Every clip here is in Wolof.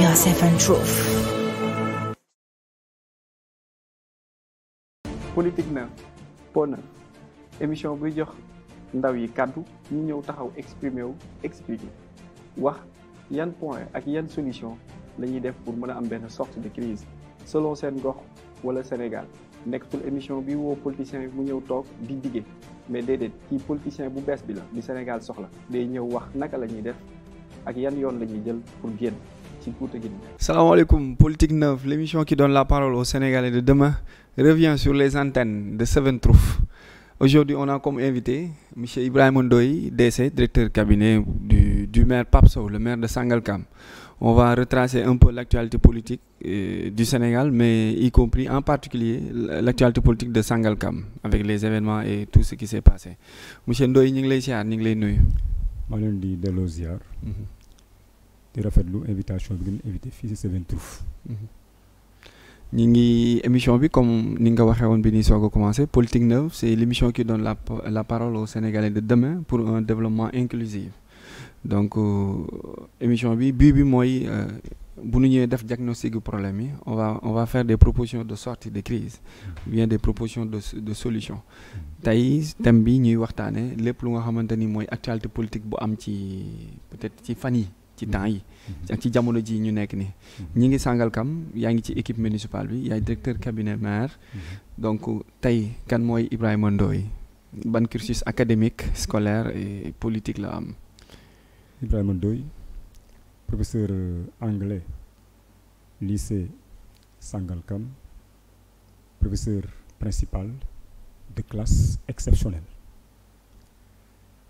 Media 7 Truth. politique na po na émission buy jox ndaw yi kàddu ñu ñëw taxaw exprimer wu expliquer wax yan point ak yan solution la ñuy def pour mën a am benn sortie de crise selon seen gox wala Sénégal nekkatul émission bi woo politicien mu ñëw toog di dige mais déedéet kii politicien bu bees bi la di Sénégal soxla day ñëw wax naka la ñuy def ak yan yoon la ñuy jël pour génn ci guuta gi. Salaamaaleykum, Politique Neuve, l'émission qui donne la parole aux Sénégalais de demain, revient sur les antennes de 7 Truth. Aujourd'hui, on a comme invité M. Ibrahima Ndoye, DC, directeur cabinet du maire Pape Sow, le maire de Sangalkam. On va retracer un peu l'actualité politique du Sénégal, mais y compris en particulier l'actualité politique de Sangalkam, avec les événements et tout ce qui s'est passé. M. Ndoye, ñu ngi lay ziar, ñu ngi lay nuyu. maa leen di delloo ziar. di rafetlu invitation bi ngeen invité fii ci 7 Truth. ñi ngi émission bi comme ni nga waxee woon bi ni soog a commencé Politique Neuve, c'est l'émission qui donne la parole aux Sénégalais de demain pour un développement inclusif. Donc émission bi bii bi mooy bu ñu ñëwee def diagnostic du problème yi on va faire des propositions de sortie de crise ou bien des propositions de solution. Tey thème bi ñuy waxtaane lépp lu nga xamante ni mooy actualité politique bu am ci peut-être ci fan yi ci temps yi ak ci jamono ji ñu nekk ni ñi ngi Sangalkam yaa ngi ci équipe municipale bi yaay directeur cabinet maire. Donc tey kan mooy Ibrahima Ndoye, ban cursus académique scolaire et politique la am? Ibrahima Ndoye, professeur anglais lycée Sangalkam, professeur principal de classe exceptionnelle.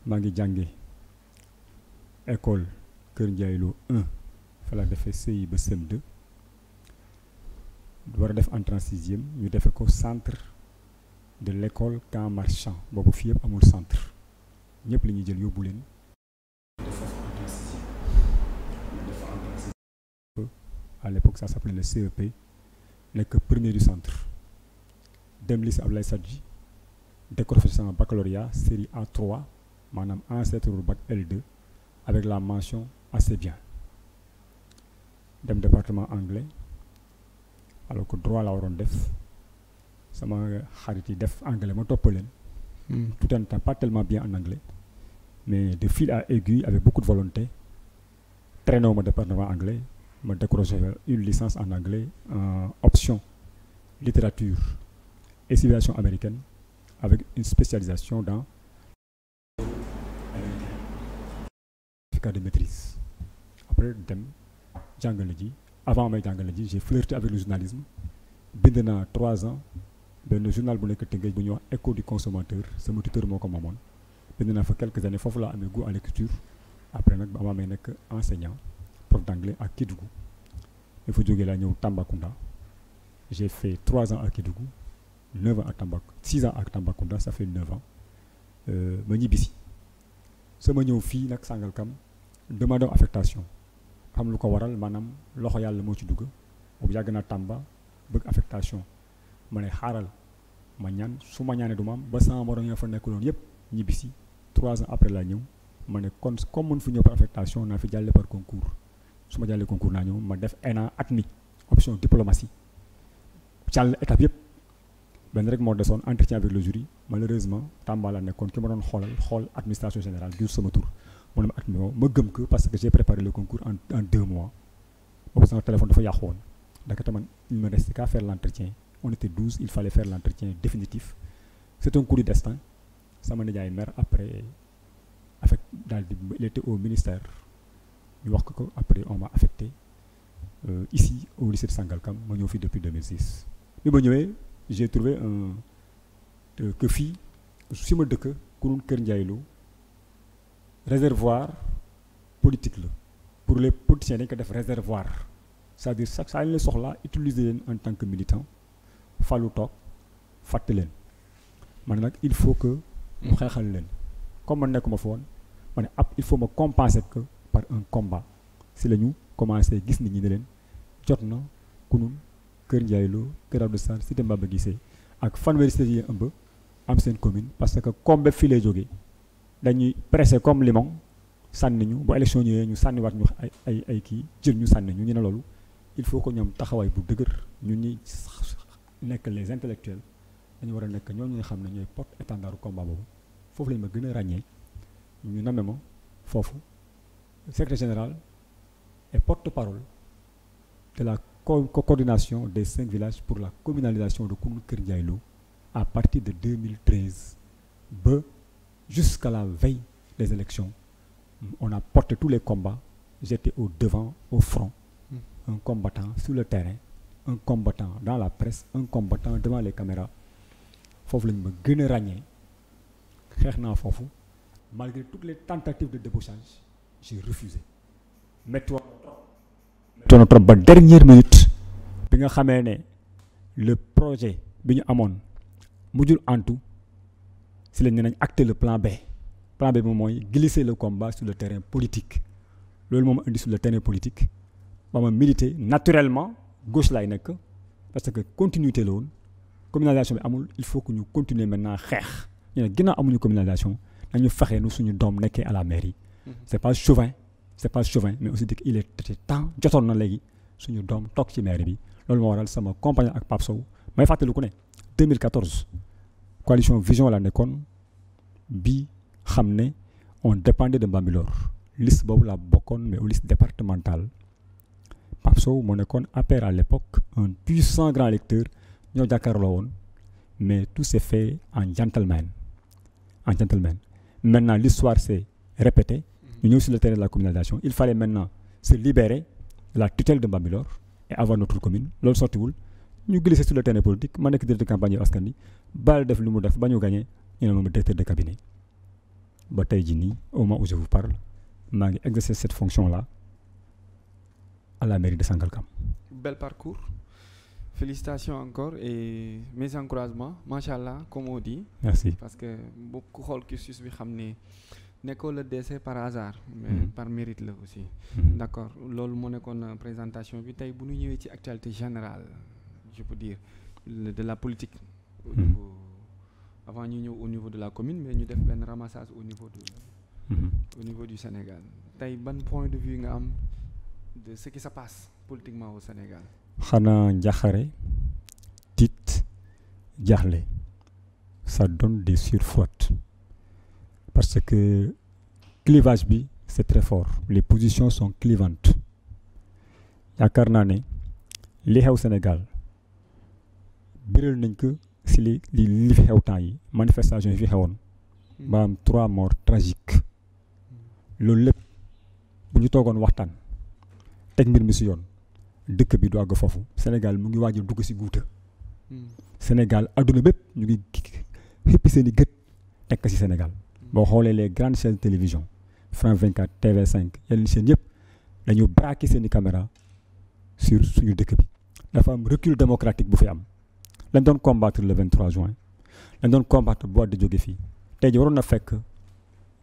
maa ngi jànge école Kër Ndiaye Lo 1 fa la defee CI ba CM2 war a def entrée en sixième ñu defee ko centre de l'école Camp Marchand boobu fii yëpp amul centre ñëpp la ñuy jël yóbbu leen. À l'époque ça s'appelait le CEP nekk premier du centre dem lycée Abdoulaye Sadji décroché sama baccalauréat série A3 maanaam ancêtre bac L2 avec la mention assez bien dem département anglais alors que droit la waroon def sama xarit yi def anglais ma topp leen tout en étant pas tellement bien en anglais mais de fil à aiguille avec beaucoup de volonté traîné au département anglais ma décroché une licence en anglais en option littérature et civilisation américaine avec une spécialisation dans certificat de maîtrise. Après dem jàngale ji avant may jàngale ji j'ai flirté avec le journalisme bind naa 3 ans benn journal bu nekk Tëngéej bu ñuy wax Écho du consommateur sama tuteur moo ko moomoon bind naa fa quelques années foofu laa amee goût à l'écriture. Après nag ba ma amee nekk enseignant prof d'anglais à Kédougou il faut jógee laa ñëw Tambacounda j'ai fait 3 ans à Kédougou 9 ans à Tambacounda 6 ans à Tambacounda ça fait 9 ans ma ñibbisi sama ñëw fii nag Sangalkam demande affectation xam lu ko waral maanaam loxo yàlla moo ci dugg boobu yàgg naa Tamba bëgg affectation ma ne xaaral ma ñaan su ma ñaanee du ma am ba sama morom ñoo fa nekkuloon yëpp ñibbisi 3 ans après laa ñëw ma ne kon comme mën fi ñëw par affectation naa fi jàlle par concours su ma jàllee concours naa ñëw ma def ENA admis option diplomatie jàll étape yëpp benn rek moo desoon entretien avec le jury malheureusement Tamba la nekkoon ki ma doon xool administration générale jur sama tur mu ne ma admis ma gëm ko parce que j'ai préparé le concours en 2 mois boobu sama téléphone dafa yàqu woon ndekete man il me restait qu'à faire l'entretien on était 12 il fallait faire l'entretien définitif c'est un coup du destin sama nijaay maire après daal di il était au ministère ñu wax ko après on m'a affecté ici au lycée de Sangalkam ma ñëw fii depuis 2006 bi ma ñëwee j'ai trouvé que fii si ma dëkk ku doon Kër Ndiaye Lo réservoir politique la pour les politiciens dañ ko def réservoir c'est-à-dire chaque saa ñu leen soxla utiliser leen en tant que militant falu toog fàtte leen man nag il faut que mu xeexal leen comme man nekkuma fa woon ma ne il faut ma compenser que par un combat si la ñu commencé gis nit ñi ne leen jot na kunun Kër Ndiaye Lo Kër Abdou Sarr Cité Mbaba Guissé ak fanweeri cité yi ëmb am seen commune parce que comme bépp fii lay jógee dañuy pressé comme limon sànni ñu bu élection ñëwee ñu sànniwaat ñu ay kii jël ñu sànni ñu ne loolu il faut que ñoom taxawaay bu dëgër ñun ñi nekk les intellectuels dañu war a nekk ñooñu nga xam ne ñooy porte-étendard combat boobu foofu lañ ma gën a ràññee ñu namme ma foofu secrétaire général et porte-parole de la coordination des 5 villages pour la communalisation de Koungheul Kër Ndiaye Lo à partir de 2013 ba jusqu'à la veille des élections. On a porté tous les combats. J'étais au devant, au front, un combattant sur le terrain, un combattant dans la presse, un combattant devant les caméras. Foofu lañ ma gën a ràññee xeex naa foofu malgré toutes les tentatives de débauchage j'ai refusé. méttoon na trop ba dernière minute bi nga xamee ne le projet bi ñu amoon mujjul antu si lañ ne nañ acter le plan B. Plan B moom mooy glisser le combat sur le terrain politique loolu moom indi sur le terrain politique ba ma militer naturellement gauche laay nekk parce que continuité la woon communalisation bi amul il faut que ñu continuer maintenant xeex ñu ne ginnaaw amuñu communalisation nañu fexe nu suñu doom nekkee à la mairie. c'est pas chauvin mais aussi il est temps jotoon na léegi suñu doom toog ci mairie bi loolu moo waral sama compagnon ak Pape Sow may fàttaliku ne 2014 coalition vision la nekkoon bi xam ne on dépendait de Bambilor liste boobu la bokkoon mais aux listes départementales Pape Sow moo nekkoon APR à l'époque un puissant grand électeur ñoo jàkkaarloo woon mais tout s'est fait en gentleman maintenant l'histoire s'est répétée ñu ñëw sur le terrain de la communalisation il fallait maintenant se libérer de la tutelle de Bambilor et avoir notre commune loolu sottiwul ñu glisser sur le terrain politique ma nekk directeur de campagne yu askan wi baal def lu mu def ba ñu gagné ñu ne moom directeur de cabinet ba tey jii nii au moment où je vous parle maa ngi exercer cette fonction là à la mairie de Sangalkam. Bel parcours. Félicitations encore et mes encouragements machallah comme on dit. Merci. Parce que bu ku xool cursus bi xam ne nekkoo le décès par hasard. mais par mérite la aussi. D'accord loolu moo nekkoon présentation bi tey bu ñu ñëwee ci actualité générale je peux dire de la politique. Au niveau avant ñu ñëw au niveau de la commune mais ñu def benn ramassage au niveau du Sénégal tey ban point de vue nga am de ce qui se passe politiquement au Sénégal. xanaa njaxare tiit jaaxle ça donne des surfroids parce que clivage bi c'est très fort les positions sont clivantes yaakaar naa ne li xew Sénégal biral nañ ko si li fi xew temps yi manifestation yi fi xewoon ba am 3 morts tragiques loolu lépp bu ñu toogoon waxtaan teg mbir mi si yoon dëkk bi du àgg foofu Sénégal mu ngi waaj a dugg si guuta Sénégal adduna bépp ñu ngi xippi seen i gët tekk si Sénégal boo xoolee les grandes chaînes de télévision France 24 TV5 yeneen chaînes yëpp dañu braqué seen i caméra sur suñu dëkk bi dafa am recul démocratique bu fi am lañ doon combattre le 23 juin lañ doon combattre bu di jóge fii tey ji waroon na fekk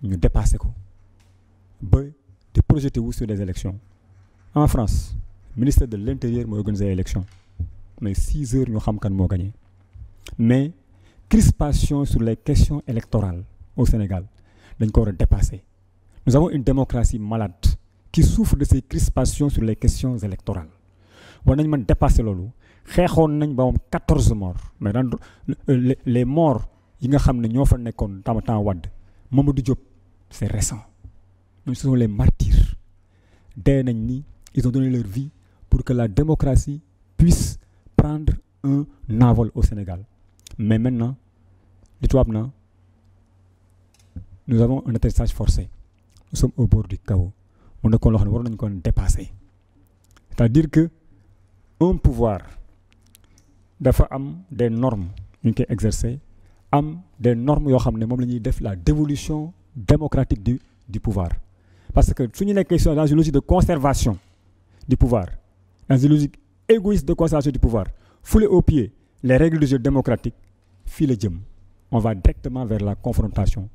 ñu dépassé ko ba di projeté wu sur des élections en France ministère de l'intérieur mooy organiser élection mais 6 heures ñu xam kan moo gagné mais crispation sur les questions électorales au Sénégal dañ ko war a dépasser nous avons une démocratie malade qui souffre de ces crispations sur les questions électorales war nañ mën dépasser loolu xeexoon nañ ba moom 14 morts mais dans les morts yi nga xam ne ñoo fa nekkoon temps Wade Mamadou Diop c'est récent ñooñu ce sont les martyrs dee nañ ni ils ont donné leur vie pour que la démocratie puisse prendre un envol au Sénégal mais maintenant li tubaab na nous avons un atterrissage forcé nous sommes au bord du chaos mu nekkoon loo xam ne war nañu ko dépasser c'est-à-dire que un pouvoir dafa am des normes ñu koy exercer am des normes yoo xam ne moom la ñuy def la dévolution démocratique du pouvoir parce que su ñu nekkee dans une logique de conservation du pouvoir dans une logique égoïste de conservation du pouvoir fouler aux pieds les règles du jeu démocratique fii la jëm on va directement vers la confrontation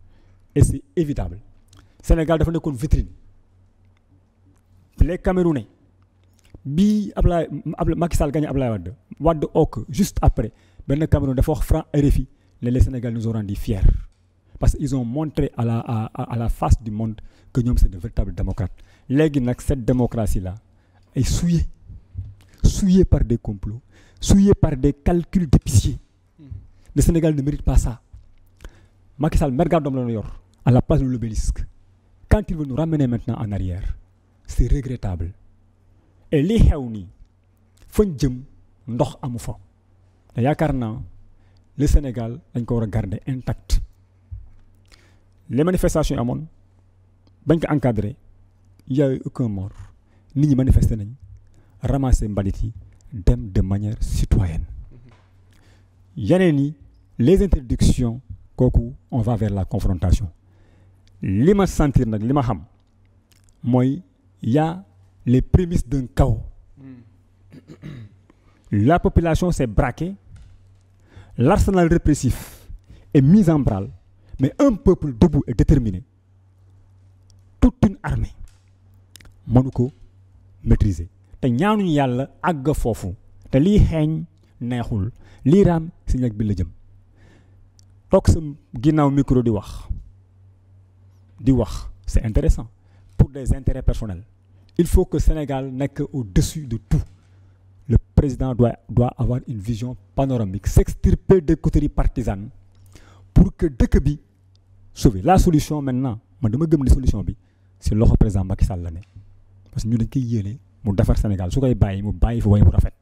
et c'est évitable Sénégal dafa nekkoon vitrine les Camerounais bi Macky Sall gagné Abdoulaye Wade ook juste après benn Cameroun dafa wax franc RFI les Sénégalais nous ont rendu fiers parce qu'ils ont montré à la face du monde que ñoom c'est de véritables démocrates léegi nag cette démocratie-là est souillée par des complots, souillée par des calculs d'épicier. Le Sénégal ne mérite pas ça. Macky Sall mergardom la ñu yor à la place de l'obélisque. Quand il veut nous ramener maintenant en arrière, c'est regrettable. Et li xew nii fañ jëm ndox amu fa. te yaakaar naa le Sénégal dañ ko war a garder intact. Les manifestations yi amoon bañ ko encadré il y a eu aucun mort nit ñi manifester nañ ramasser mbalit yi dem de manière citoyenne. yeneen yi les interdictions kooku on va vers la confrontation. li ma sentir nag li ma xam mooy y a les prémices d'un chaos. La population s'est braquée, l'arsenal répressif est mis en branle, mais un peuple debout et déterminé, toute une armée mënu ko maîtriser. te ñaanuñu yàlla àgg foofu te lii xeeñ neexul lii raam si ñag bi la jëm toog sa ginnaaw micro di wax c'est intéressant pour des intérêts personnels. Il faut que le Sénégal nekk au-dessus de tout. Le président doit avoir une vision panoramique, s'extirper des coteries partisanes pour que dëkk bi sauver. La solution maintenant man dama gëm ne solution bi c'est loxo président Macky Sall la ne parce que ñu dañ koy yéene mu defar Sénégal su koy bàyyi mu bàyyi fi way bu rafet.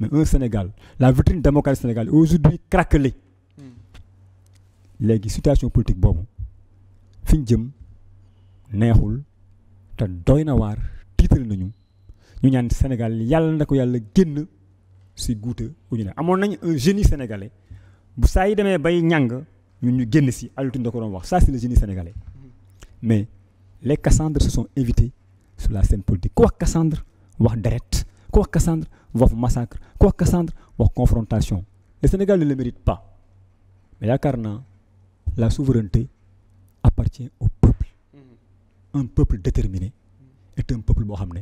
Mais un Sénégal, la vitrine démocratique du Sénégal est aujourd'hui craquelée. Léegi situation politique boobu fi ñu jëm neexul te doy na waar tiital nañu ñu ñaan Sénégal yàlla na ko yàlla génn si guuta bu ñu ne amoon nañ un génie sénégalais bu saa yi demee bay ñàng ñun ñu génn si Alioune da ko doon wax ça c'est le génie sénégalais. Mais les Cassandres se sont invités sur la scène politique ku wax Cassandre wax deret ku wax Cassandre wax massacre ku wax Cassandre wax confrontation. Le Sénégal ne le mérite pas mais yaakaar naa la souveraineté appartient au peuple. Un peuple déterminé est un peuple boo xam ne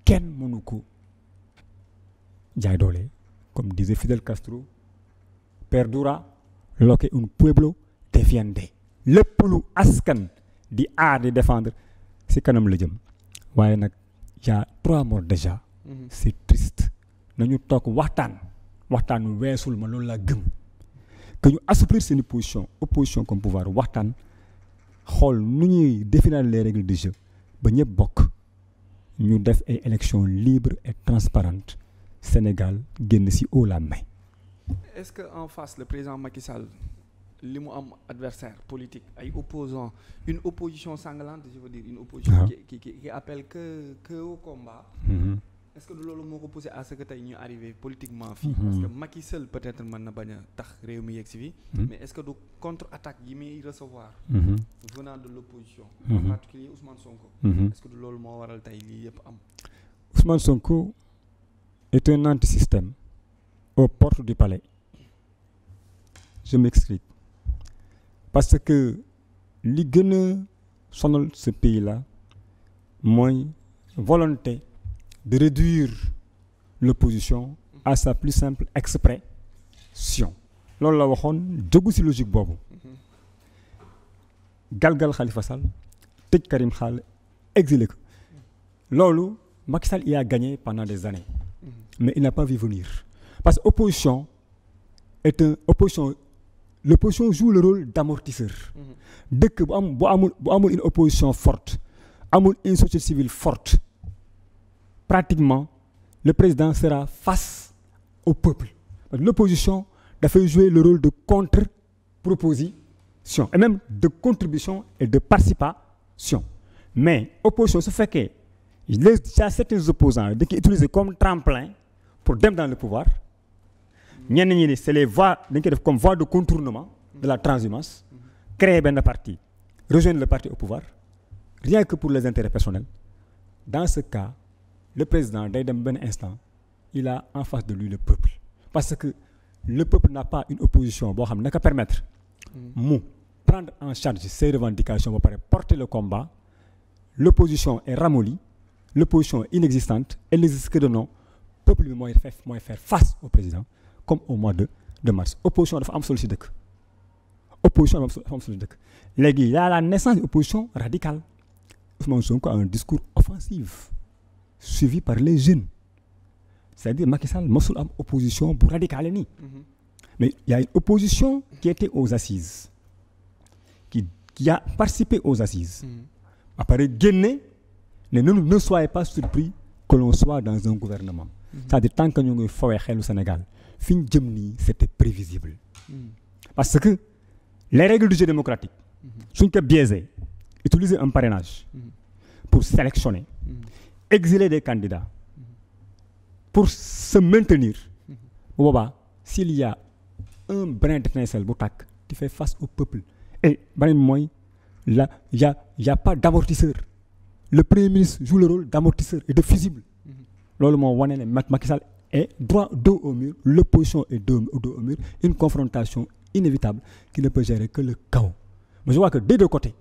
kenn mënu ko jaay doole comme disait Fidel Castro perdura lo que un pueblo defiende. lépp lu askan di aar di défendre si kanam la jëm waaye nag y a 3 morts déjà. C'est triste nañu toog waxtaan weesul ma loolu laa gëm que ñu assouplir seen opposition comme pouvoir waxtaan xool nu ñuy définir les règles du jeu ba ñëpp bokk ñu def ay élections libres et transparentes Sénégal génn si haut la main. Est-ce que en face le président Macky Sall li mu am adversaire politique ay opposants une opposition sanglante je veux dire une opposition qui appelle que au combat. Est-ce que loolu moo ko poussé à ce que tey ñu arrivé politiquement fii parce que Macky Sall peut-être mën na bañ a tax réew mi yegg si fii mais est-ce que du contre-attaque yi muy recevoir venant de l'opposition en particulier Ousmane Sonko est-ce que du loolu moo waral tey lii yëpp am. Ousmane Sonko est un anti-système aux portes du palais. Je m'explique parce que li gën a sonal ce pays-là mooy volonté de réduire l'opposition à sa plus simple expression. loolu la waxoon jógu ci logique boobu galgal Khalifa Sall tëj Karim Khal exilé ko loolu Macky Sall y a gagné pendant des années mais il n'a pas vu venir parce que l'opposition joue le rôle d'amortisseur. dëkk bu amul une opposition forte amul une société civile forte pratiquement le président sera face au peuple. L'opposition doit jouer le rôle de contre-proposition et même de contribution et de participation. Mais opposition, ce fait que certains opposants qui utilisent comme tremplin pour dem dans le pouvoir, c'est les voies comme voie de contournement de la transhumance, créer un parti, rejoindre le parti au pouvoir, rien que pour les intérêts personnels. Dans ce cas, le président, d'un bon instant, il a en face de lui le peuple. Parce que le peuple n'a pas une opposition qui peut permettre de prendre en charge ses revendications, pour porter le combat. L'opposition est ramollie, l'opposition est inexistante, elle n'existe que de nom. Le peuple doit faire face au président, comme au mois de mars. L'opposition doit faire solution. opposition am suñu dëkk léegi y a la naissance d'une opposition radicale Ousmane Sonko a un discours offensif suivi par les jeunes c'est-à-dire Macky Sall mosul am opposition bu radicale nii mais il y a une opposition qui était aux assises qui a participé aux assises après génne ne soyez pas surpris que l'on soit dans un gouvernement c'est-à-dire tant que ñu ngi fawee xelu Sénégal fi ñu jëm nii c'était prévisible parce que les règles du jeu démocratique suñ ko biaisé utiliser un parrainage pour sélectionner exiler des candidats pour se maintenir bu boobaa s'il y a un brin d'étincelle bu tàkk tu fais face au peuple et beneen mooy là y a pas d'amortisseur le premier ministre joue le rôle d'amortisseur et de fusible loolu moo wane ne Macky Sall est droit dos au mur l'opposition est dos au mur une confrontation inévitable qui ne peut gérer que le chaos mais je vois que des deux côtés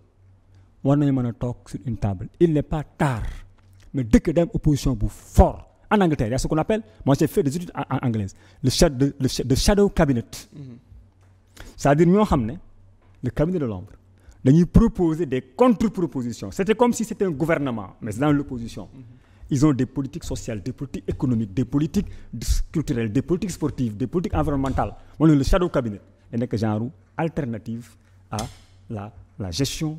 war nañu mën a toog sur une table il n'est pas tard mais dëkk dem opposition bu fort en Angleterre il y a ce qu'on appelle moi j'ai fait des études en anglaise le shadow cabinet c'est-à-dire ñoo xam ne le cabinet de l'ombre dañuy proposer des contre-propositions c'était comme si c'était un gouvernement mais c'est dans l'opposition ils ont des politiques sociales des politiques économiques des politiques culturelles des politiques sportives des politiques environnementales moom le shadow cabinet da nekk genre alternative à la gestion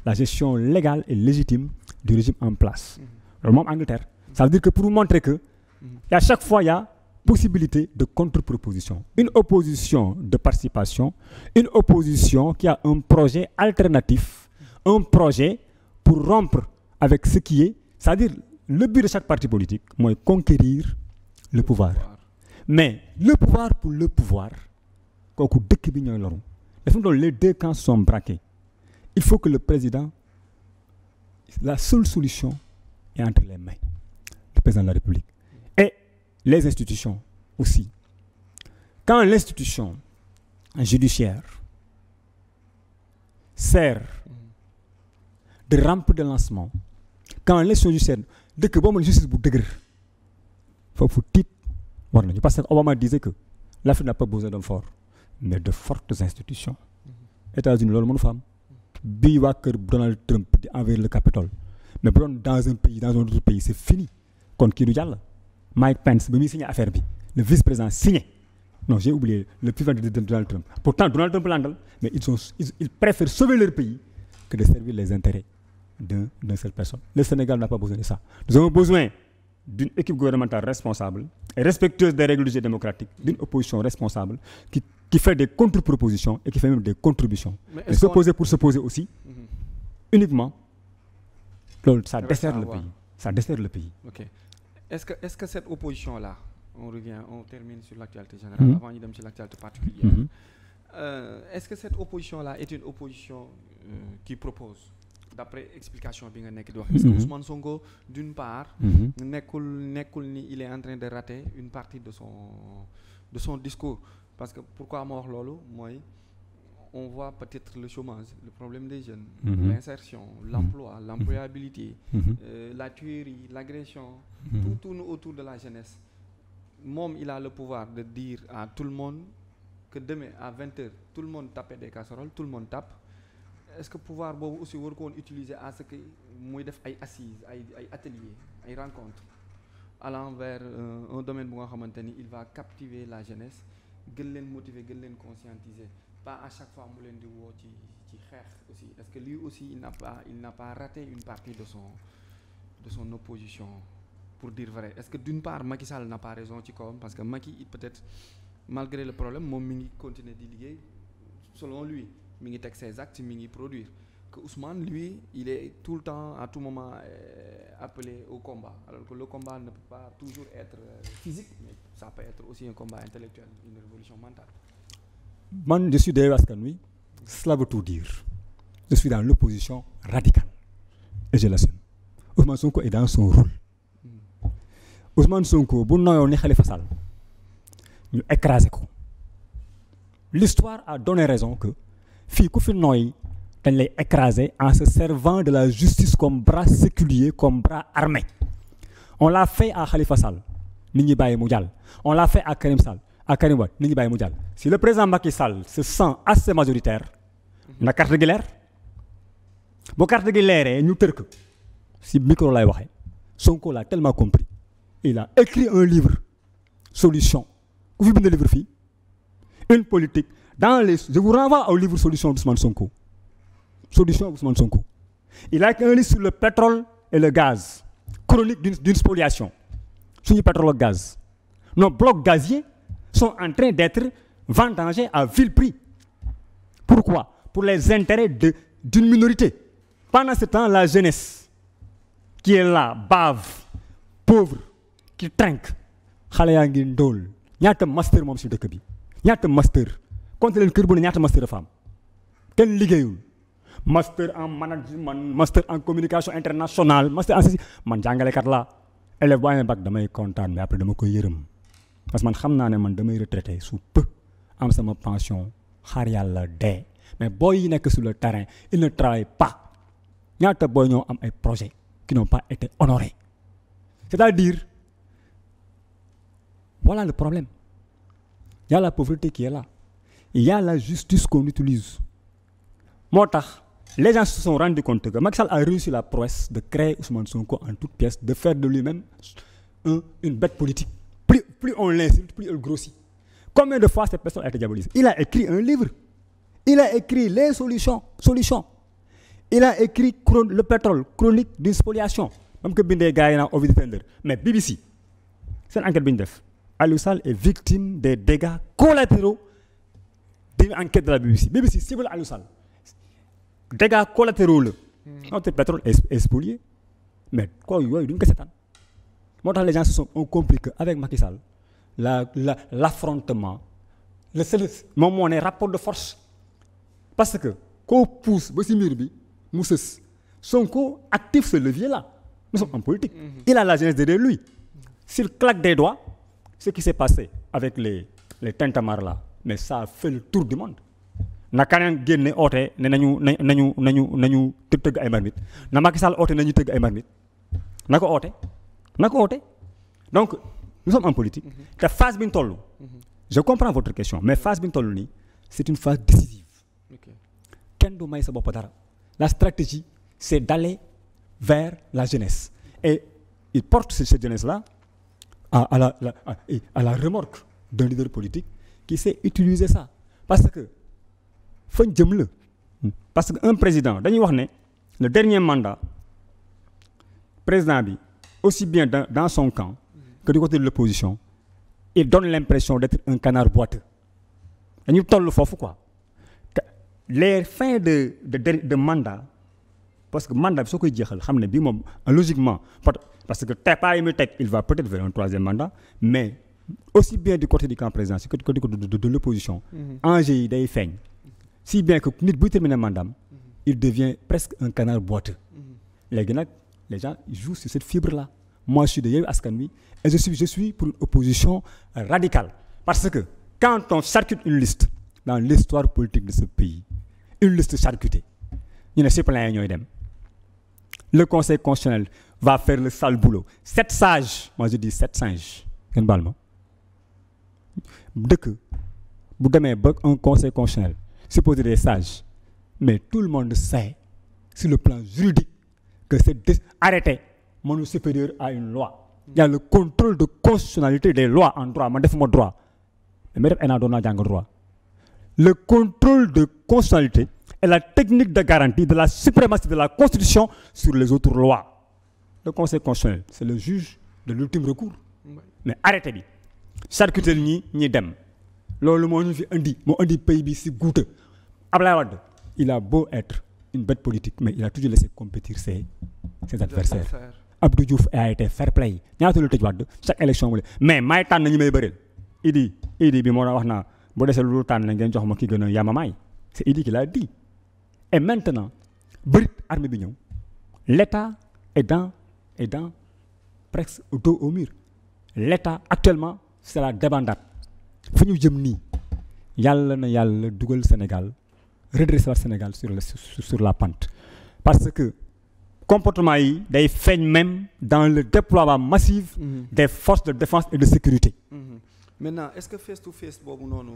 la gestion légale et légitime du régime en place loolu moom Angleterre ça veut dire que pour vous montrer que et à chaque fois il y a possibilité de contre-proposition une opposition de participation une opposition qui a un projet alternatif un projet pour rompre avec ce qui est c'est-à-dire le but de chaque parti politique mooy conquérir le pouvoir mais le pouvoir pour le pouvoir kooku dëkk bi ñooy loru dafa doon les deux camps sont braqués il faut que le président la seule solution est entre les mains du président de la République et les institutions aussi quand l'institution judiciaire sert de rampe de lancement quand l'institution judiciaire dëkk boo mën justice bu dëgër foofu tiit war nañu parce que Obama disait que l'Afrique n'a pas besoin d'hommes forts mais de fortes institutions États-Unis loolu mënu fa am bii waa kër Donald Trump di envers le Capitole mais bu doon dans un pays dans un autre pays c'est fini kon kii du jàll Mike Pence ba muy signé affaire bi le vice-président signé non j'ai oublié le plus de Donald Trump pourtant Donald Trump l'àndal mais ils préfèrent sauver leur pays que de servir les intérêts d'une seule personne le Sénégal n'a pas besoin de ça nous avons besoin d'une équipe gouvernementale responsable et respectueuse des règles du jeu démocratique d'une opposition responsable qui fait des contre-propositions et qui fait même des contributions mais s'opposer pour s'opposer aussi uniquement loolu ça dessert le pays ok est-ce que cette opposition là on termine sur l'actualité générale avant ñu dem ci l'actualité particulière est-ce que cette opposition là est une opposition qui propose d'après explication bi nga nekk di wax est-ce que Ousmane Sonko d'une part nekkul ni il est en train de rater une partie de son discours parce que pourquoi ma wax loolu mooy on voit peut-être le chômage le problème des jeunes l'insertion l'emploi l'employabilité la tuerie l'agression tout tourne autour de la jeunesse moom il a le pouvoir de dire à tout le monde que demain à 20h tout le monde tape des casseroles tout le monde tape est-ce que pouvoir boobu aussi war ko woon utiliser à ce que muy def ay assises ay ateliers ay rencontres allant vers un domaine bu nga xamante ni il va captiver la jeunesse gën leen motiver gën leen conscientiser pas à chaque fois mu leen di woo ci xeex aussi est-ce que lui aussi il n'a pas raté une partie de son opposition pour dire vrai est-ce que d'une part Macky Sall n'a pas raison ci kawam parce que Macky peut-être malgré le problème moom mi ngi continuer di liggéey selon lui mi ngi teg ses actes mi ngi produire que Ousmane lui il est tout le temps à tout moment appelé au combat alors que le combat ne peut pas toujours être physique mais ça peut être aussi un combat intellectuel une révolution mentale. Man je suis Yewwi Askan Wi cela veut tout dire je suis dans l'opposition radicale et je l'assume Ousmane Sonko est dans son rôle Ousmane Sonko bu noyoo ni Khalifa Sall ñu écraser ko l'histoire a donné raison que fii ku fi nooy dañ lay écraser en se servant de la justice comme bras séculier comme bras armé on l'a fait à Khalifa Sall nit ñi bàyyi mu jàll on l'a fait à Karim Sall à Karim Wade nañu bàyyi mu jàll. Si le président Macky Sall se sent assez majoritaire na carte gi leer bu carte gi leeree ñu tër ko si micro lay waxee Sonko l'a tellement compris il a écrit un livre solution ku fi bind livre fii une politique dans les je vous renvoie au livre solution d'Ousmane Sonko solution d'Ousmane Sonko il a écrit un livre sur le pétrole et le gaz chronique d'une spoliation suñu pétrole ak gaz nos blocs gaziers sont en train d'être vendangés à vil prix. Pourquoi? Pour les intérêts d'une minorité. Pendant ce temps, la jeunesse qui est là, bave, pauvre, qui trinque, xale yaa ngi ndóol ñaata master moom si dëkk bi ñaata master compte leen kër bu ne ñaata master dafa am kenn liggéeyul master en management master en communication internationale master en ceci man jàngalekat laa élève bu amee bac damay kontaan mais après dama koy yërëm parce que man xam naa ne man damay retraité sous peu am sama pension xaar yàlla dee mais booy yi nekk sur le terrain ils ne travaillent pas ñaata booy ñoo am ay projets qui n'ont pas été honorés c'est-à-dire voilà le problème il y a la pauvreté qui est là il y a la justice qu'on utilise moo tax les gens se sont rendus compte que Macky Sall a réussi la prouesse de créer Ousmane Sonko en toute pièce de faire de lui-même une bête politique plus on l'insulte plus il grossit. Combien de fois cette personne a été diabolisée? Il a écrit un livre. Il a écrit les solutions. Il a écrit le pétrole, chronique d'une spoliation. Même que bindee gars yi naan Ovid Tender. Mais BBC, c'est une enquête bi ñu def. Aliou Sall est victime des dégâts collatéraux d'une enquête de la BBC. BBC cible Aliou Sall. Dégâts collatéraux la. Notre pétrole est spolié. Mais quoi yooyu duñ ko seetaan. Moo tax les gens ont compris que avec Macky Sall l'affrontement moom moo ne rapport de force parce que koo pousse ba si mur bi mu sës Sonko active ce levier là nous sommes en politique il a la jeunesse derrière lui s'il claque des doigts ce qui s'est passé avec les tintamarres là mais ça a fait le tour du monde na kaneen génne oote ne nañu tëgg ay marmite na Macky Sall oote nañu tëgg ay marmite na ko oote donc nous sommes en politique te phase bi ñu toll je comprends votre question mais phase bi ñu toll nii c'est une phase décisive kenn du may sa bopp dara la stratégie c'est d'aller vers la jeunesse et il porte cette jeunesse là à la remorque d'un leader politique qui sait utiliser ça parce que fañ jëm la parce que un président dañuy wax ne le dernier mandat président bi aussi bien dans son camp que du côté de l'opposition il donne l'impression d'être un canard boiteux dañu toll foofu quoi les fins de mandat parce que mandat bi soo koy jeexal xam ne bii moom logiquement parce que pas yi muy teg il va peut-être vers un troisième mandat mais aussi bien du côté du camp présidentiel que du côté de l'opposition enjeu yi day feeñ si bien que nit buy terminer mandaam il devient presque un canard boiteux léegi nag les gens jouent sur cette fibre là moi je suis de Yewwi Askan Wi et je suis pour une opposition radicale parce que quand on charcute une liste dans l'histoire politique de ce pays une liste charcutée ñu ne suppléants yi ñooy dem le conseil constitutionnel va faire le sale boulot 7 sages moi je dis 7 singes ngeen baal ma dëkk bu demee ba un conseil constitutionnel supposé des sages mais tout le monde sait sur le plan juridique que c'est arrêté mënu supérieur à une loi il y a le contrôle de constitutionnalité des lois en droit man defuma droit mais def doon naa jàng droit le contrôle de constitutionnalité est la technique de garantie de la suprématie de la constitution sur les autres lois le conseil constitutionnel c'est le juge de l'ultime recours mais arrêté bi charcuter ñi dem loolu moo ñu fi moo indi pays bi si guuta Abdoulaye Wade il a beau être une bête politique mais il a toujours laissé compétir ses adversaires Abdou Diouf a été fair play ñaata lu tëj Wade chaque élection mu mais may tànn ñi may bëreel Idi bi moo wax naa boo desee lu tànn la ngeen jox ma ki gën a yamamaay c'est Idi qui l'a dit et maintenant bërit armée bi ñëw l'État est dans presque dos au mur l'État actuellement c'est la débandade fu ñu jëm nii yàlla na yàlla dugal Sénégal redresser Sénégal sur la pente parce que comportement yi day feeñ même dans le déploiement massif des forces de défense et de sécurité maintenant est-ce que face to face boobu noonu.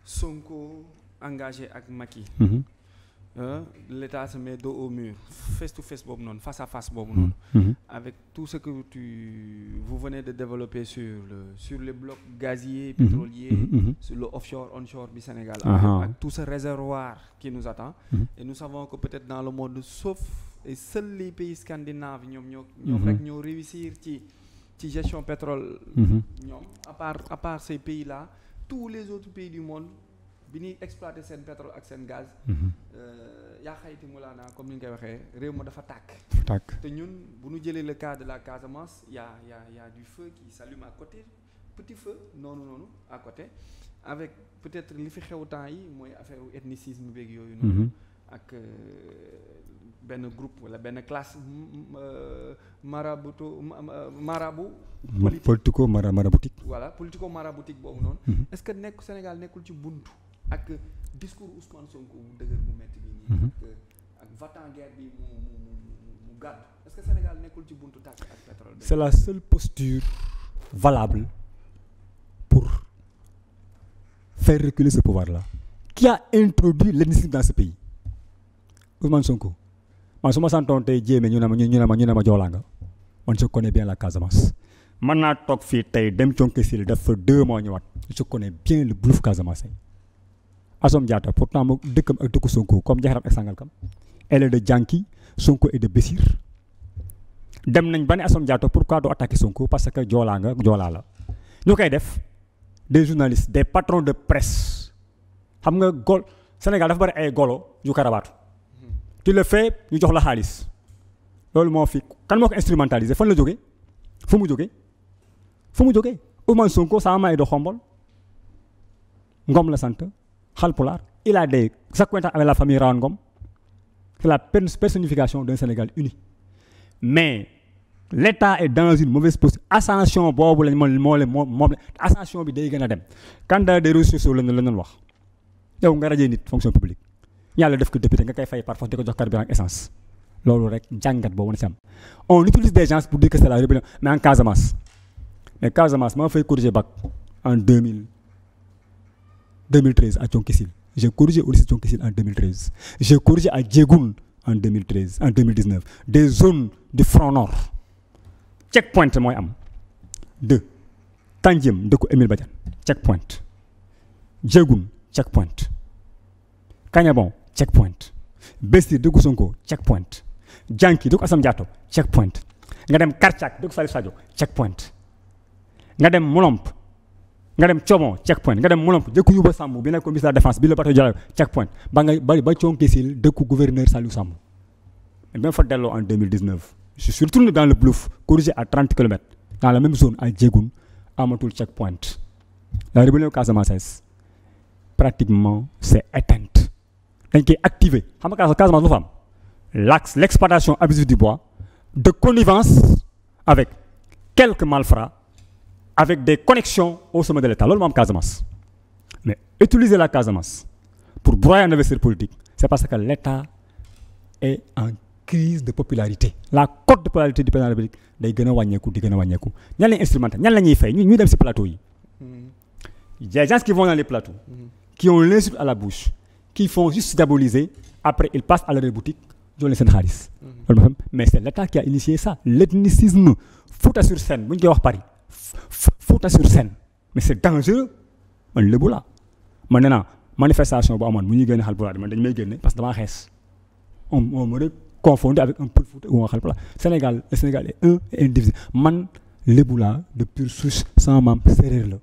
Sonko engagé ak Macky. L'État se met dos au mur face to face boobu noonu face à face boobu noonu. Avec tout ce que vous venez de développer sur les blocs gaziers, pétroliers, sur le offshore, onshore du Sénégal, avec tout ce réservoir qui nous attend. Et nous savons que peut-être dans le monde, sauf et seuls les pays scandinaves ñoo réussir ci gestion pétrole. ñoom à part ces pays-là, tous les autres pays du monde bi ñuy exploiter seen pétrole ak seen gaz. yaa xayti mu laa naa comme ni ñu koy waxee réew ma dafa tàkk. te ñun bu ñu jëlee le cas de la Casamance y a du feu qui s'allume à côté, petit feu noonu à côté, avec peut-être li fi xew temps yi mooy affaire ethnicisme beeg yooyu noonu. ak benn groupe wala benn classe politico maraboutique. Voilà, politico maraboutique boobu noonu. Est-ce que Sénégal nekkul ci buntu ak discours Ousmane Sonko bu dëgër bu metti bi nii. ak va-t-en-guerre bi mu gàdd. Est-ce que Sénégal nekkul ci buntu tàkk ak pétrole. C'est la seule posture valable pour faire reculer ce pouvoir-là. Qui a introduit l'ethnicisme dans ce pays? Ousmane Sonko. Man su ma santoon tey jéeme ñu ne ma joolaa nga. Man je connais bien la Casamance. Man naa toog fii tey dem Thionck-Essyl def fa 2 mois ñëwaat. Je connais bien le bluff Casamance. Assome Diatta pourtant moom dëkkam ak dëkku Sonko comme Jaxaram ak Sangalkam. Elle est de Dianki, Sonko est de Bessir. Dem nañ ba ne Assome Diatta pourquoi doo attaquer Sonko parce que joolaa la. ñu koy def des journalistes des patrons de presse xam nga Sénégal dafa bari ay golo yu karabaatu. Tu le fais ñu jox la xaalis loolu moo fi kan moo ko instrumentalisé fan la jógee fu mu jógee Ousmane Sonko sama maay do xombol Ngom la sant Halpulaar il a des accointances avec la famille Rawane Ngom. C'est la personnification d'un Sénégal uni. Mais l'État est dans une mauvaise posture. Ascension boobu lañ moom ascension bi day gën a dem. Candidat des réseaux sociaux la ñu wax yow nga rajee nit fonction publique yàlla def ko député nga koy fay par force di ko jox carburant ak essence loolu rek jàngat boobu na si am. On utilise des gens pour dire que c'est la rébellion mais en Casamance. Mais Casamance maa fay corriger bac en 2013 à Thionck-Essyl. J'ai corrigé aussi Thionck-Essyl en 2013. J'ai corrigé à Diegoune en 2019. Des zones du front nord. Checkpoint mooy am. 2. Tandjem dëkku Émile Badiane. Checkpoint. Diegoune checkpoint. Kagnabon checkpoint. Bessir dëkku Sonko checkpoint. Dianki dëkku Assome Diatta checkpoint. Nga dem Kartiak dëkku Salif Sadio checkpoint. Nga dem Molomp nga dem Thiomon checkpoint nga dem Molomp dëkku Yuba Samb bi nekk ministre de la défense bi la bateau Jalaw checkpoint ba nga ba Thionck-Essyl dëkku gouverneur Saliou Samb. Mais même fa delloo en 2019 je suis retourné dans le Bluff corrigé à 30 km dans la même zone à Diegoune amatul checkpoint. La rébellion casamançaise pratiquement c'est éteinte dañ koy activer xam nga Casamance lu fa am l'exploitation abusive du bois de connivence avec quelques malfrats avec des connexions au sommet de l'État. Loolu moo am Casamance. Mais utiliser la Casamance pour broyer un adversaire politique, c'est parce que l'État est en crise de popularité. La cote de popularité du président de la République day gën a wàññeeku di gën a wàññeeku. Ñan lañuy instrumental ñan la ñuy fay ñu dem ci plateau yi. Des gens qui vont dans les plateaux, qui ont l'insulte à la bouche, qui font juste diaboliser, après ils passent à leur boutique, jox leen seen xaalis. Mais c'est l'État qui a initié ça. L'ethnicisme, Fouta sur scène, bu ñu koy wax Paris. Fouta sur scène mais c'est dangereux man lébu la man nee naa manifestation bu amoon bu ñuy génne Haalpulaar man dañ may génne parce que damaa xees on me confondu avec un peu Fouta ou un Haalpulaar Sénégal le Sénégal est un et indivisible man lébu la de pure souche sama maam séeréer la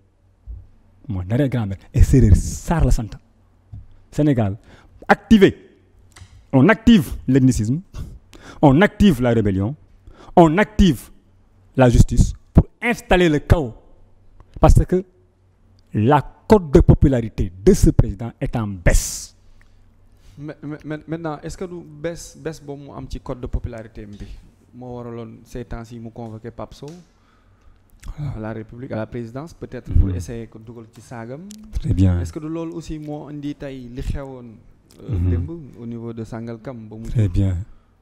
mon arrière-grand-mère et séeréer Sarr la sant Sénégal on active l'ethnicisme on active la rébellion on active la justice installer le chaos parce que la cote de popularité de ce président est en baisse. Maintenant est-ce que du baisse boobu mu am ci cote de popularité bi moo waraloon ces temps-ci mu convoqué Pape Sow à la République à la présidence peut-être pour essayer ko dugal ci saagam. Très bien. Est-ce que du loolu aussi moo indi tey li xewoon démb au niveau de Sangalkam ba mu très bien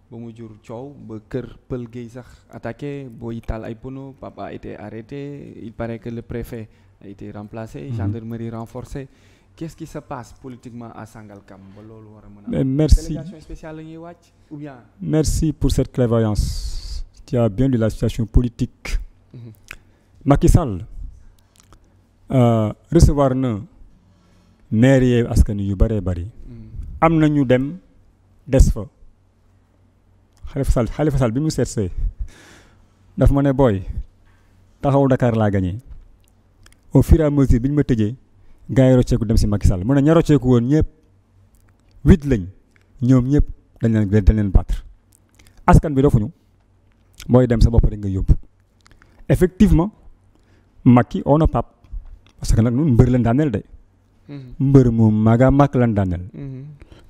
ba mu jur coow ba kër Pël Gueye sax attaqué booy taal ay pono papa a été arrêté il paraît que le préfet a été remplacé gendarmerie renforcée qu'est-ce qui se passe politiquement à Sangalkam ba loolu war a mën a merci délégation spéciale la ñuy wàcc ou bien merci pour cette clairvoyance tu as bien lu la situation politique Macky Sall recevoir na maire Yewwi Askan Wi yu bëree bëri am na ñu dem des fa Khalifa Sall bi mu seetsee daf ma ne booy taxawu Dakar laa gagné au fur et à mesure bi ñu ma tëjee gars yi rocceeku dem si Macky Sall mu ne ña rocceeku woon ñëpp 8 lañ ñoom ñëpp dañ leen battre askan bi dofuñu booy dem sa bopp rek nga yóbbu effectivement Macky on a pap parce que nag ñun mbër lañ daaneel de mbër moom maga mag lan daaneel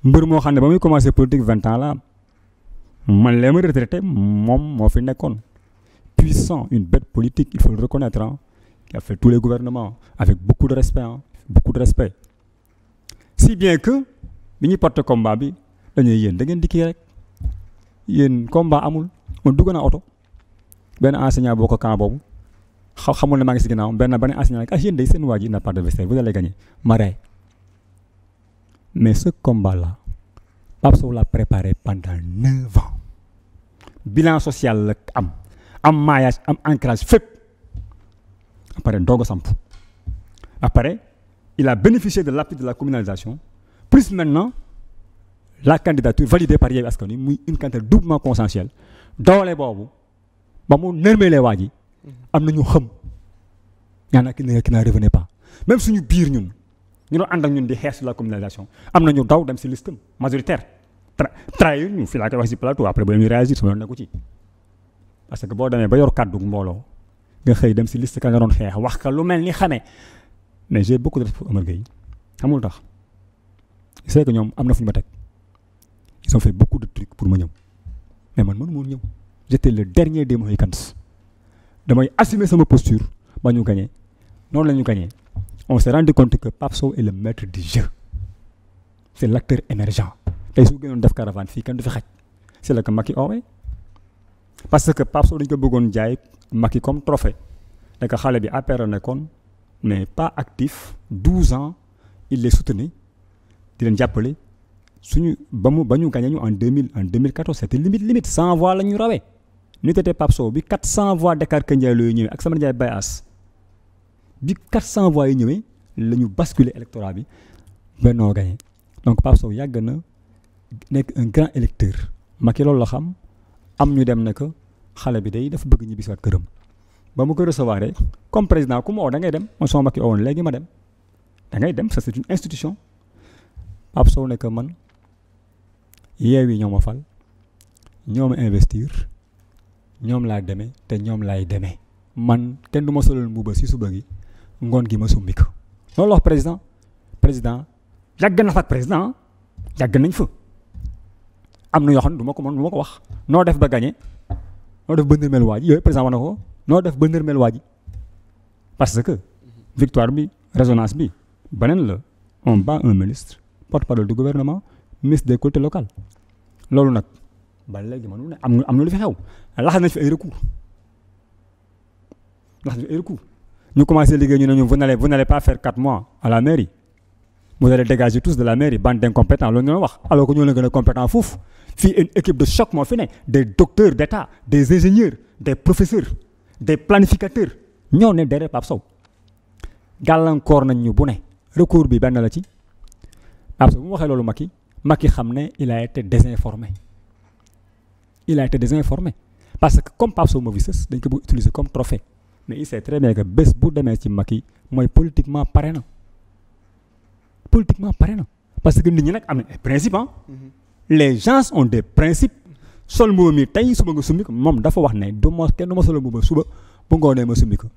mbër moo xam ne ba muy commencé politique 20 ans la am man lee ma retraité moom moo fi nekkoon puissant une bête politique il faut le reconnaître qui a fait tous les gouvernements avec beaucoup de respect si bien que bi ñuy porté combat bi dañuy yéen da ngeen di kii rek yéen combat amul man dugg naa oto benn enseignant boo ko camp boobu xamul ne maa ngi si ginnaaw benn enseignant rek yéen day seen waa ji n'a pas de vestiaire vous allez gagner ma rey mais ce combat là Pape Sow l'a préparé pendant 9 ans bilan social la am maillage am ancrage fépp après doog a samp après il a bénéficié de l'appui de la communalisation plus maintenant la candidature validée par Yewwi Askan Wi muy une candidature doublement consensuelle doole boobu ba mu nërmeelee waa ji am na ñu xam ñaanaa ki n'a revenait pas même suñu biir ñun ñu doon ànd ak ñun di xeex sur la communalisation am na ñu daw dem si liste majoritaire trahir ñu fii laa koy wax si plateau après ba ñuy réagir sama yoon nekku ci parce que boo demee ba yor kàddu mbooloo nga xëy dem si liste ka nga doon xeex wax ka lu mel ni xamee mais j'ai beaucoup de respect pour Omar Gueye xamul tax c'est que ñoom am na fu ñu ma teg ils ont fait beaucoup de trucs pour ma ñëw mais man mënu moon ñëw j'étais le dernier des Mohicans damay assumer sama posture ba ñu gagné noonu la ñu gagné on s'est rendu compte que Pape Sow est le maître du jeu c'est l'acteur émergent tey su gënoon def caravane fii kenn du fi xaj c'est là que Macky oowee parce que Pape Sow dañu ko bëggoon jaay Macky comme trophée nekk xale bi APR la nekkoon mais pas actif 12 ans il les soutenait di leen jàppale suñu ba ñu gagné ñu en 2014 c'était limite 100 voix la ñu rawee ñu tete Pape Sow bi 400 voix d'écart que Ndiaye looyu ñëwee ak sama Ndiaye Bayas bi 400 voix yi ñëwee la ñu basculer électorat bi Benno gagné donc Pape Sow yàgg na nekk un grand électeur Macky loolu la xam am ñu dem ne que xale bi day dafa bëgg ñibbisiwaat këram ba mu ko recevoir comme président ku ma woo da ngay dem man sama Macky woon léegi ma dem da ngay dem ça c'est une institution Pape Sow ne que man Yewwi ñoo ma fal ñoo ma investir ñoom laa demee te ñoom laay demee man kenn du ma solal mbuuba si suba gi ngoon gi ma summi ko loolu wax président yàgg na fa ak président yàgg nañ fa am na yoo xam ne du ma ko wax noo def ba gagné noo def ba nërmeel waa ji yooyu président wax na ko noo def ba nërmeel waa ji parce que victoire bi résonance bi beneen la on bat un ministre porte-parole du gouvernement ministre des collectivités locales loolu nag ba léegi man am na lu fi xew laxas nañ fi ay recours ñu commencé liggéey ñu ne ñu vous n'allez pas faire 4 mois à la mairie vous allez dégager tous de la mairie bande d'incompétents loolu ñu doon wax alors que ñoo leen gën a compétent foofu fii une équipe de choc moo fi ne des docteurs d'État des ingénieurs des professeurs des planificateurs ñoo ne derrière Pape Sow gàllankoor nañ ñu bu ne recours bi benn la ci Pape Sow bu mu waxee loolu Macky xam ne il a été désinformé parce que comme Pape Sow moo fi sës dañ ko bëgg utiliser comme trophée mais il sait très bien que bés bu demee ci Macky mooy politiquement pare na parce que nit ñi nag am na ay principes les gens ont des principes sol mbuba mi tey suba nga summi ko moom dafa wax ne kenn du ma solo mbuba suba bu ngoonee ma summi ko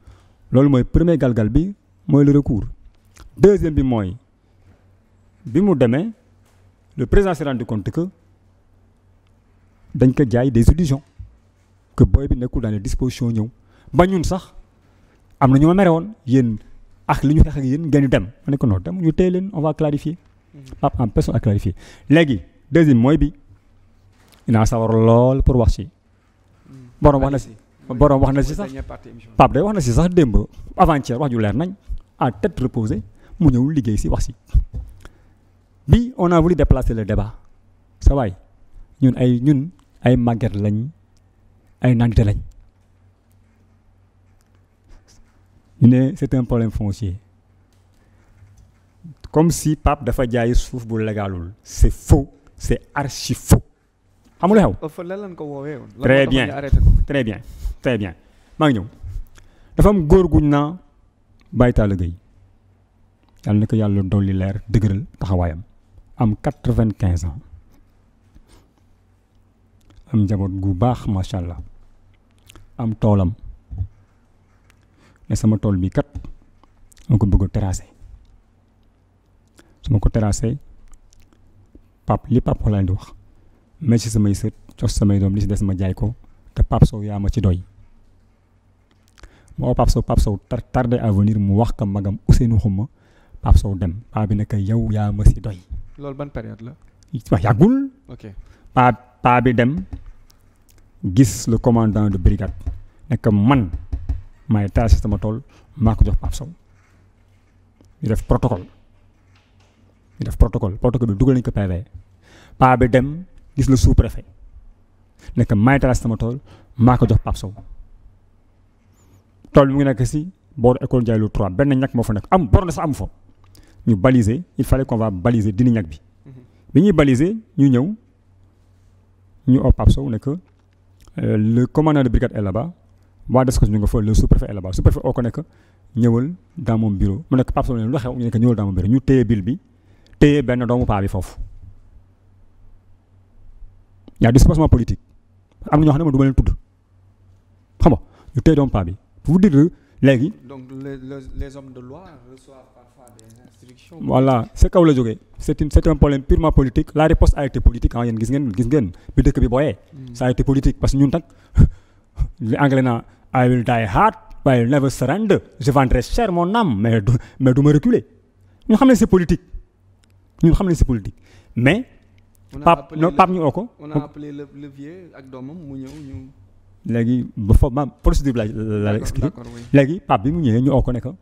loolu mooy premier galgal bi mooy le recours deuxième bi mooy bi mu demee le président s'est rendu compte que dañ ko jaay des illusions que booy bi nekkul dans les dispositions ñëw ba ñun sax am na ñu ma mere woon yéen ak li ñu xeex ak yéen ngeen di dem ma ne ko non dem ñu téye leen on va clarifier Pape en personne à clarifier léegi deuxième mooy bi dinaa sawar lool pour wax ci. borom wax na si sax Pape day wax na si sax démb avant-hier wax ju leer nañ à tête reposée mu ñëw liggéey si wax si. bi on a voulu déplacer le débat sa waay ñun ay màgget lañ ay nandite lañ ñu ne c'est un problème foncier comme si Pape dafa jaay suuf bu légalul c'est faux c'est archi faux xamul xew. très bien très bien maa ngi ñëw dafa am góor guñ naa Baye Talla Gueye yàlla na ko yàlla dolli leer dëgëral taxawaayam am 95 ans am njaboot gu baax macha allah am toolam ne sama tool bi kat ma ko bëgg a terrasser su ma ko terrasser Pape li Pape laa di wax mais ci samay sët cos samay doom li si des ma jaay ko te Pape Sow yaa ma ci doy moo Pape Sow tardé à venir mu wax ka magam Ousseynou Xuma Pape Sow dem paa bi ne ko yow yaa ma si doy. loolu ban période la. wax yàggul. ok paa bi dem gis le commandant de brigade ne que man maay terrasser sama tool maa ko jox Pape Sow ñu def protocole bi dugal nañ ko PV paa bi dem gis le sous-préfet ne que maay terrasser sama tool maa ko jox Pape Sow tool bi mu ngi nekk si booru école Ndiaye Lo 3 benn ñàkk moo fa nekk am bor na sax amu fa ñu baliser il fallait qu'on va baliser dindi ñàkk bi ñuy baliser ñu ñëw ñu oo Pape Sow ne que le commandant de brigade est là-bas waa Descos ñu nga fa le sous-préfet est là-bas sous-préfet oo ko ne que ñëwal dans mon bureau mu nekk Pape Sow ne lu xew ñu ne que ñëwal dans mon bureau ñu téye bill bi téye benn doomu paa bi foofu y a disposition politique am na ñoo xam ne du ma leen tudd xam nga ñu téye doomu paa bi pour vous dire léegi. donc les hommes de loi reçoivent parfois des instructions. voilà c'est kaw la jógee c'est un problème purement politique la réponse a été politique ah yéen gis ngeen bi dëkk bi booyee. ça a été politique parce que ñun nag li anglais naa I will die hard but I will never surrender je vendrai cher mon âme mais du ma reculer ñun xam ne c'est politique mais. Pape ñu oo ko. on a appelé le vieux ak doomam mu ñëw ñu. léegi ba fa ma procédure bi la expliqué léegi Pape bi mu ñëwee ñu oo ko ne ko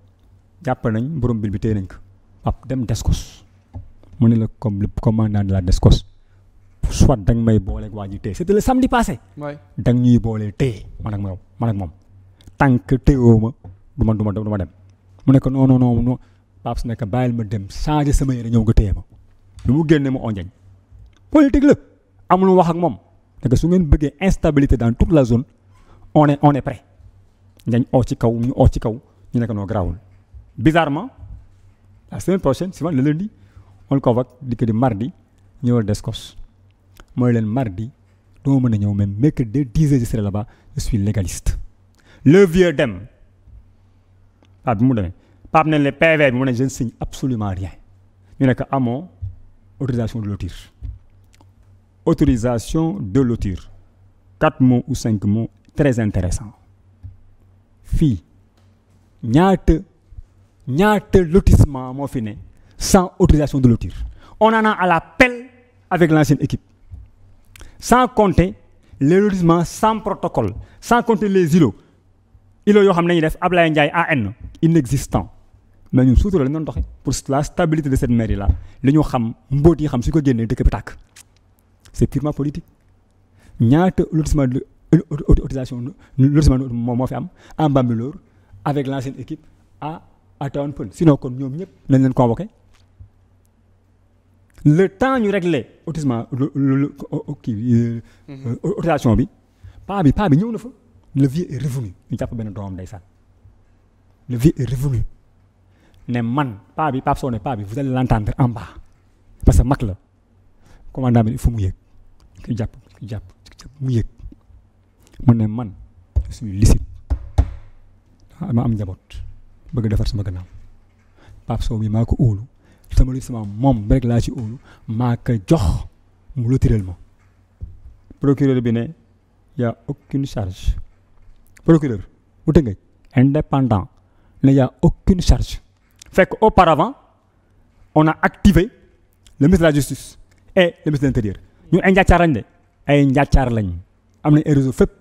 jàpp nañ borom bil bi téye nañ ko Pape dem Descos mu ne la comme le commandant de la Descos soit da nga may booleeg waa ji téye c'était le samedi passé. waay da nga ñuy boolee téye man ak moom tant que téyewoo ma du ma dem mu ne ko non Pape su nekk bàyyil ma dem changer sama yére ñëw nga téye ma lu mu génne ma onjañ politique la amul wax ak moom. parce que su ngeen bëggee instabilité dans toute la zone on est prêt ngañ oo ci kaw ñu nekk noo garaawul bizarrement la semaine prochaine souvent le lundi on le convoque di mardi ñëwal Descos mooy leen mardi doo mën a ñëw même mercredi 10 heures je serai là-bas je suis légaliste le vieux dem Pape bi mu demee Pape ne le PV bi mu ne je ne signe absolument rien ñu nekk amoo autorisation de lotir 4 mots ou 5 mots très intéressants fii ñaata lotissement moo fi ne sans autorisation de lotir on en a à la pelle avec l'ancienne équipe sans compter les lotissements sans protocole sans compter les îlots yoo xam ne ñu def Ablaye Ndiaye AN inexistant mais ñun suutura la ñu doon doxee pour la stabilité de cette mairie là li ñu xam mbóot yi xam su ko génnee dëkk bi tàkk. C'est purement politique ñaata lotissement autorisation lotissement moo fi am en Bambilor avec l'ancienne équipe à Tivaouane Peulh sinon kon ñoom ñëpp nañ leen convoqué le temps ñu réglé lotissement autorisation bi paa bi ñëw na fa le vieux est revenu ñu jàpp benn doomam ndeysaan le vieux est revenu ne man Pape Sow ne paa bi vous allez l'entendre en bas parce que mag la commandant bi il faut mu yëg ki jàpp mu yëg mu ne man je suis licite ma am njaboot bëgg defar sama gannaaw Pape Sow bi maa ko óolu sama lotissement moom rek laa ci óolu maa ko jox mu lotirel ma procureur bi ne y a aucune charge procureur bu Tëngéej indépendant ne y a aucune charge fekk auparavant on a activé le ministre de la justice et le ministre de l'Intérieur ñu ay njàccaarañ de ay njàccaar lañ am nañ ay réseau fépp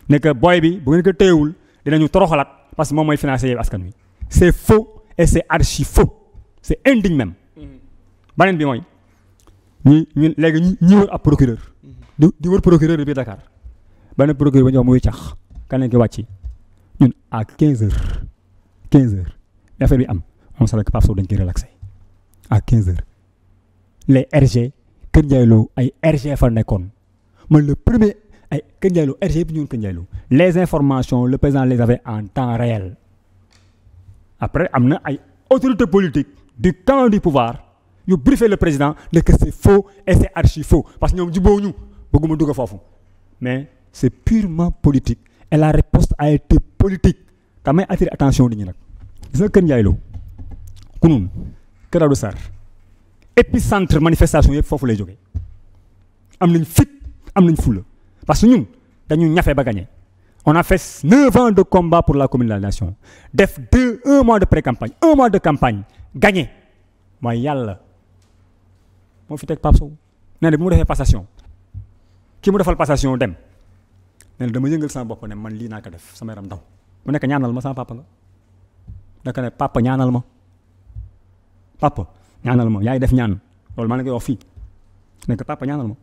ne que booy bi bu ngeen ko téyewul dinañu toroxalaat parce que moom mooy financé Yewwi Askan Wi c'est faux et c'est archi faux c'est indigne même. beneen bi mooy ñu léegi ñi wër ab procureur di wër procureur bi Dakar benn procureur ba ñu wax muy cax kan lañ ko wàcci ñun à 15 heures affaire bi am on savait que Pape Sow dañ koy relaxé à 15 heures les RG Kër Ndiaye Lo ay RG fa nekkoon man le premier ay Kër Ndiaye Lo RG bi ñu woon Kër Ndiaye Lo les informations le président les avait en temps réel après am na ay autorités politiques du camp du pouvoir yu briefé le président de que c'est faux et c'est archi faux parce que ñoom jubóowuñu bëgguma dugg foofu mais c'est purement politique et la riposte a été politique damay attirer attention nit ñi nag gis nga Kër Ndiaye Lo Kounoune Kër Abdou Sarr épicentre manifestation yëpp foofu lay jógee am nañ fit am nañ fulla parce que ñun dañu ñafe ba gagné on a fait 9 ans de combat pour la commune de la nation def 1 mois de pré-campagne 1 mois de campagne gagné mooy yàlla moo fi teg Pape Sow nee na bi mu defee passation ki mu defal passation dem nee na dama yëngal sama bopp ne man lii naa ko def sama yaram daw mu nekk ñaanal ma sama papa nga naka ne papa ñaanal ma papa ñaanal ma yaay def ñaan loolu maa ngi koy wax fii nekk papa ñaanal ma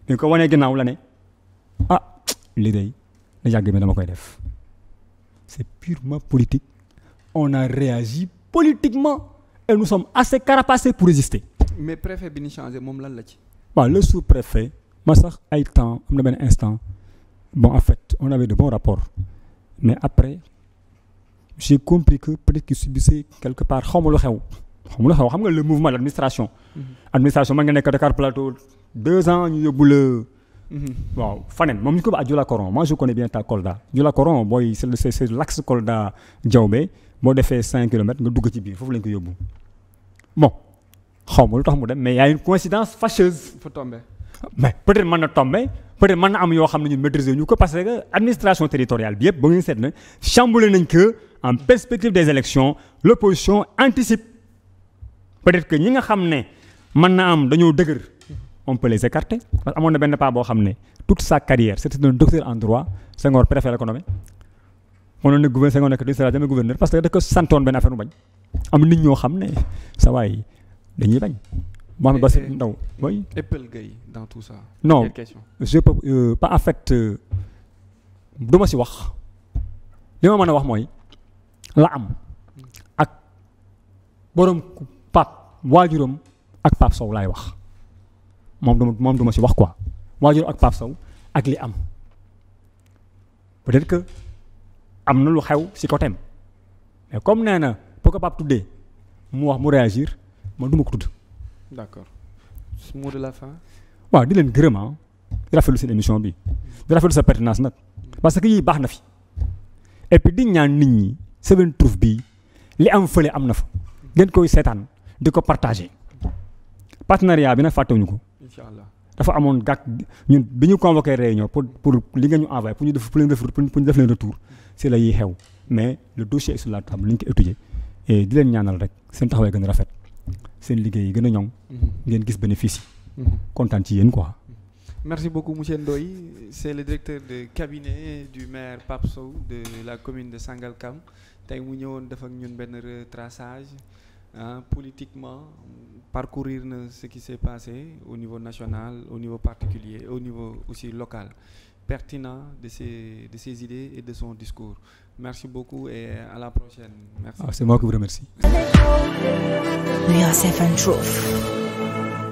bi ko wanee ginnaaw la ne lii day da yàgg mi dama koy def c'est purement politique on a réagi politiquement et nous sommes assez carapacés pour résister. mais préfet bi ni changé moom lan la ci. waaw le sous-préfet ma sax ay temps am na benn instant bon en fait on avait de bons rapports mais après j'ai compris que peut-être qu'il subissait quelque part xaw ma lu xew xam nga le mouvement de l'administration. administration man nga nekk Dakar Plateau 2 ans ñu yóbbu la. waaw faneen moom ñu ko ba à Dioulacoron moi je connais bien ta Kolda Dioulacoron booy c'est l'axe Kolda Diaobé boo defee 5 kilomètres nga dugg ci biir foofu lañ ko yóbbu bon xaw ma lu tax mu dem mais y a une coïncidence fâcheuse. fa tombé mais peut-être mën na tombé peut-être mën na am yoo xam ne ñun maîtriser ñu ko parce que administration territoriale bi yëpp ba ngeen seet na chamboulé nañ que en perspective des élections l'opposition anticipe peut-être que ñi nga xam ne mën na am dañoo dëgër. on peut les écarter parce que amoon na benn pas boo xam ne toute sa carrière c'était un docteur en droit Senghor préfet la ko nommé mënoon na gouverneur Senghor nekk du sera jamais gouverneur parce que da ko santoon benn affaire mu bañ am nit ñoo xam ne sa waay dañuy bañ. Mohamed Bassir Ndaw oui. Épelle Gueye dans tout ça. non je peux pas en fait du ma si wax li ma mën a wax mooy la am ak borom Pape waajuram ak Pape Sow laay wax. moom du ma si wax quoi waajur ak Pape Sow ak li am peut-être que am na lu xew si côté am mais comme nee na pour que Pape tuddee mu wax mu réagir man du ma ko tudd. d'accord mot de la fin. waaw di leen gërëm di rafetlu seen émission bi di rafetlu sa pertinence nag parce que yii baax na fi et puis di ñaan nit ñi Seven Truth bii li am fële am na fa ngeen koy seetaan di ko partager partenariat bi nag fàttewuñu ko. Inch'Allah dafa amoon gàkk ñun bi ñu convoqué réunion pour li nga ñu envoyé pour ñu def leen retour c'est la yiy xew mais le dossier est sur la table li ñu ko étudier et di leen ñaanal rek seen taxawaay gën a rafet seen liggéey yi gën a ñoŋ. ngeen gis bénéfice yi. kontaan ci yéen quoi. Merci beaucoup monsieur Ndoye c'est le directeur de cabinet du maire Pape Sow de la commune de Sangalkam tey mu ñëwoon def ak ñun benn retraçage politiquement. Parcourir ce qui s'est passé au niveau national, au niveau particulier, au niveau aussi local, pertinent de ses idées et de son discours. Merci beaucoup et à la prochaine. Merci. C'est moi qui vous remercie. We are Seven Truth.